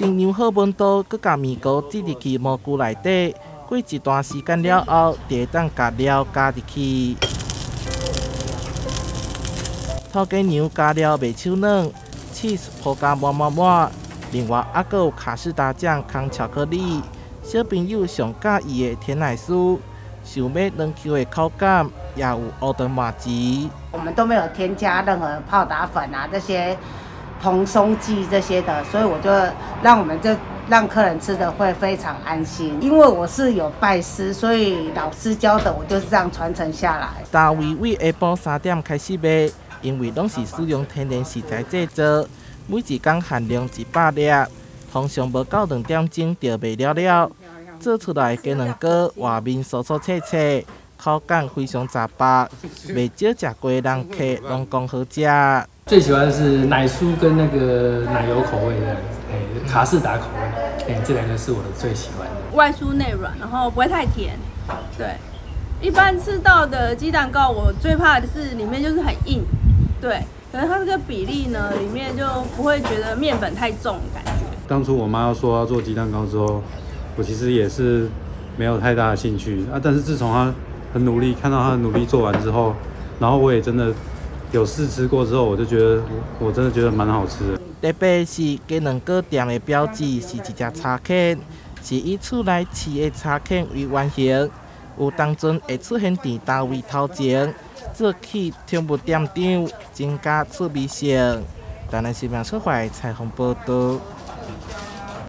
先酿好温度，佮甲面糊挤入去蘑菇内底，过一段时间了后，就当加料加入去。土鸡娘加料袂手软 ，cheese 铺加满满满。另外还佫有卡士达酱烘巧克力，小朋友上喜意的甜奶酥，想要软 Q 的口感，也有乌糖麻糍。我们都没有添加任何泡打粉啊这些蓬松剂这些的，所以我就让客人吃的会非常安心。因为我是有拜师，所以老师教的我就是这样传承下来。大卫为下晡3点开始卖，因为拢是使用天然食材制作。每一天限量100粒，通常无到2点钟就卖了。做出来的鸡卵糕外面酥酥脆脆，口感非常杂白，袂少食过的人客拢讲好食。最喜欢的是奶酥跟那个奶油口味的，卡士达口味，这两个是我的最喜欢的。外酥内软，然后不会太甜。对，一般吃到的鸡蛋糕，我最怕的是里面就是很硬，对。可是它这个比例呢，里面就不会觉得面粉太重的感觉。当初我妈说要做鸡蛋糕之后，我其实也是没有太大的兴趣啊。但是自从她很努力，看到她的努力做完之后，然后我也真的有试吃过之后，我就觉得我真的觉得蛮好吃的。特别是鸡卵糕店的标志是一只叉圈，是以厝内饲的叉圈为原型，有当阵会出现伫单位头前。做起宠物店长，增加趣味性。台南新闻出发采访报道。